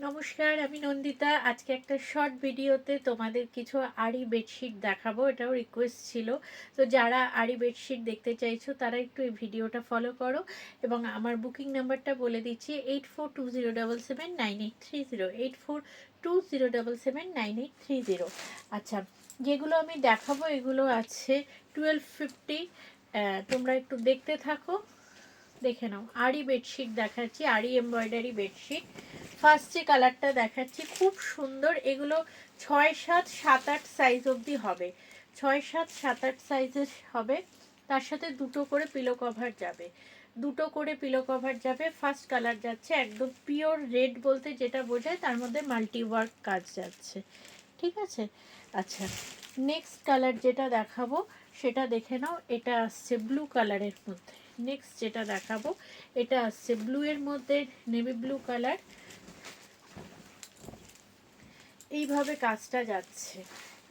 নমস্কার, আমি নন্দিতা। আজকে একটা শর্ট ভিডিওতে তোমাদের কিছু আড়ি বেডশিট দেখাবো। এটাও রিকোয়েস্ট ছিল। তো যারা আড়ি বেডশিট দেখতে চাইছো তারা একটু এই ভিডিওটা ফলো করো এবং আমার বুকিং নাম্বারটা বলে দিচ্ছি 8420779830 8420779830। আচ্ছা, যেগুলো আমি দেখাবো এগুলো আছে 1250। তোমরা একটু দেখতে থাকো, দেখে নাও। আড়ি বেডশিট দেখাচ্ছি, আড়ি এমব্রয়ডারি বেডশিট। ফার্স্ট যে কালারটা দেখাচ্ছি খুব সুন্দর। এগুলো 6, 7, 7, 8 সাইজ অবধি হবে। 6, 7, 7, 8 সাইজের হবে। তার সাথে দুটো করে পিলো কভার যাবে, দুটো করে পিলো কভার যাবে। ফার্স্ট কালার যাচ্ছে একদম পিওর রেড, বলতে যেটা বোঝায় তার মধ্যে মাল্টি ওয়ার্ক কাজ যাচ্ছে, ঠিক আছে। আচ্ছা, নেক্সট কালার যেটা দেখাবো সেটা দেখে নাও। এটা আসছে ব্লু কালারের মধ্যে। নেক্সট যেটা দেখাবো এটা আসছে ব্লু এর মধ্যে, নেভি ব্লু কালার। এইভাবে কাজটা যাচ্ছে,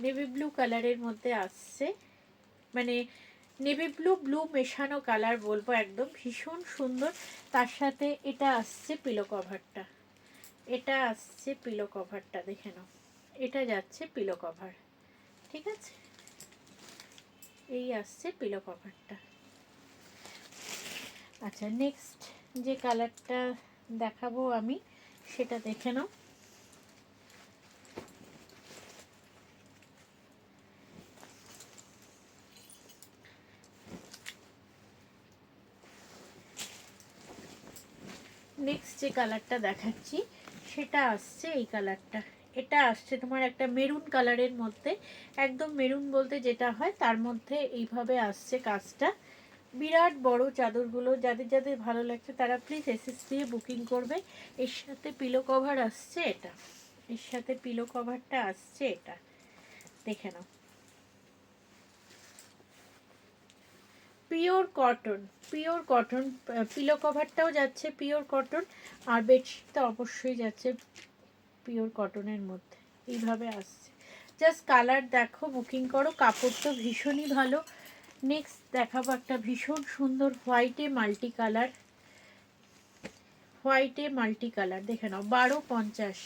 নেভি ব্লু কালারের মধ্যে আসছে, মানে নেভি ব্লু ব্লু মেশানো কালার বলবো, একদম ভীষণ সুন্দর। তার সাথে এটা আসছে পিলো কভারটা, এটা আসছে পিলো কভারটা, দেখে নাও। এটা যাচ্ছে পিলো কভার, ঠিক আছে। এই আসছে পিলো কভারটা। আচ্ছা, নেক্সট যে কালারটা দেখাবো আমি সেটা দেখে নাও। নেক্সট যে কালারটা দেখাচ্ছি সেটা আসছে এই কালারটা। এটা আসছে তোমার একটা মেরুন কালারের মধ্যে, একদম মেরুন বলতে যেটা হয় তার মধ্যে এইভাবে আসছে কাজটা। বিরাট বড় চাদরগুলো, যাদের যাদের ভালো লাগছে তারা প্লিজ এসএস দিয়ে বুকিং করবে। এর সাথে পিলো কভার আসছে এটা, এর সাথে পিলো কভারটা আসছে এটা, দেখে নাও। Pure cotton, pure cotton. Pillow কভারটাও যাচ্ছে পিওর কটন, আর বেডশিটটা অবশ্যই যাচ্ছে পিওর কটনের মধ্যে। এইভাবে আসছে, জাস্ট কালার দেখো, বুকিং করো। কাপড় তো ভীষণই ভালো। নেক্সট দেখাবো একটা ভীষণ সুন্দর হোয়াইটে মাল্টি কালার, হোয়াইটে মাল্টি কালার, দেখে নাও। 1250,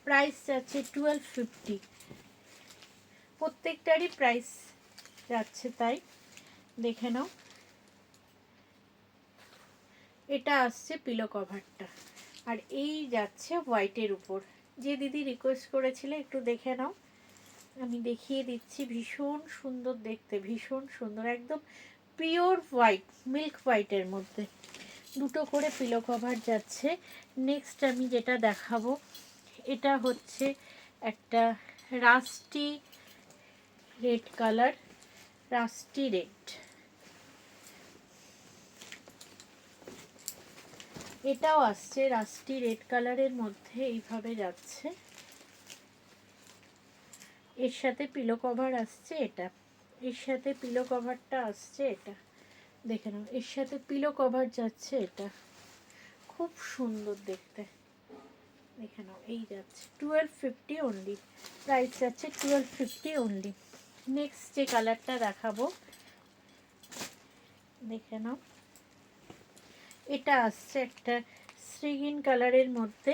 প্রাইস যাচ্ছে 1250। প্রত্যেকটারই প্রাইস যাচ্ছে তাই, দেখে নাও। এটা আসছে পিলো কভারটা, আর এই যাচ্ছে হোয়াইটের উপর। যে দিদি রিকোয়েস্ট করেছিলে একটু দেখে নাও, আমি দেখিয়ে দিচ্ছি। ভীষণ সুন্দর দেখতে, ভীষণ সুন্দর, একদম পিওর হোয়াইট, মিল্ক হোয়াইটের মধ্যে দুটো করে পিলো কভার যাচ্ছে। নেক্সট আমি যেটা দেখাবো এটা হচ্ছে একটা rusty red colour, rusty red. এটাও আসছে রাস্টি রেড কালারের মধ্যে, এইভাবে যাচ্ছে। এর সাথে পিলো কভার আসছে এটা, এর সাথে পিলো কভারটা আসছে এটা, দেখে নাও। এর সাথে পিলো কভার যাচ্ছে এটা, খুব সুন্দর দেখতে, দেখে নাও। এই যাচ্ছে 1250 অনলি, প্রাইস যাচ্ছে 1250 অনলি। নেক্সট যে কালারটা দেখাবো দেখে নাও। এটা আসছে একটা শ্রীগিন কালারের মধ্যে,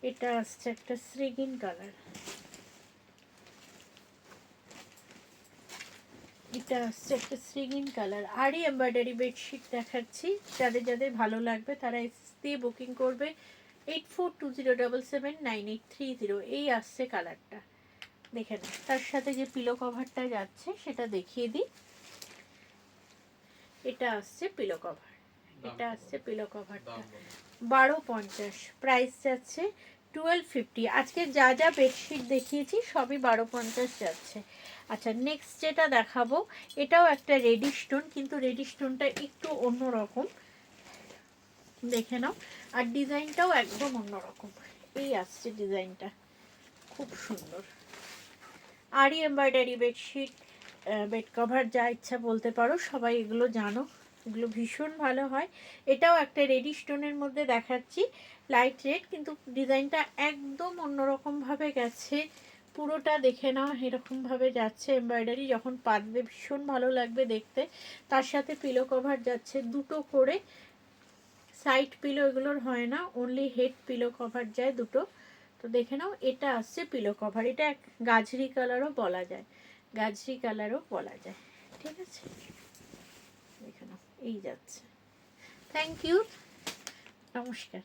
এটা আসছে একটা শ্রীগিন কালার, এটা আসছে একটা শ্রীগিন কালার। আরই এমব্রয়ডারি বেডশিট দেখাচ্ছি, যাদের যাদের ভালো লাগবে তারা এসএস দিয়ে বুকিং করবে। 8420779830। এই আসছে কালারটা, দেখে নাও। তার সাথে যে পিলো কভারটা যাচ্ছে সেটা দেখিয়ে দিই। এটা আসছে পিলো কভার, এটা আসছে পিলো কভারটা। 1250, প্রাইস যাচ্ছে 1250। আজকে যা যা বেডশিট দেখিয়েছি সবই 1250 যাচ্ছে। আচ্ছা, নেক্সট যেটা দেখাবো এটাও একটা রেডি স্টোন, কিন্তু রেডি স্টোনটা একটু অন্যরকম, দেখে নাও। আর ডিজাইনটাও একদম অন্যরকম। এই আসছে ডিজাইনটা, খুব সুন্দর। আরই এমব্রয়ডারি বেডশিট, বেড কভার যা ইচ্ছা বলতে পারো, সবাই এগুলো জানো, এগুলো ভীষণ ভালো হয়। এটাও একটা রেডি স্টোনের মধ্যে দেখাচ্ছি, লাইট রেড, কিন্তু ডিজাইনটা একদম অন্যরকমভাবে গেছে। পুরোটা দেখে নাও, এরকমভাবে যাচ্ছে এমব্রয়ডারি, যখন পাতবে ভীষণ ভালো লাগবে দেখতে। তার সাথে পিলো কভার যাচ্ছে দুটো করে, সাইড পিলো এগুলোর হয় না, অনলি হেড পিলো কভার যায় দুটো। তো দেখে নাও, এটা আসছে পিলো কভার, এটা গাজরি কালারও বলা যায়, গাজরি কালারও বলা যায়, ঠিক আছে। দেখে নাও, এই যাচ্ছে। থ্যাংক ইউ, নমস্কার।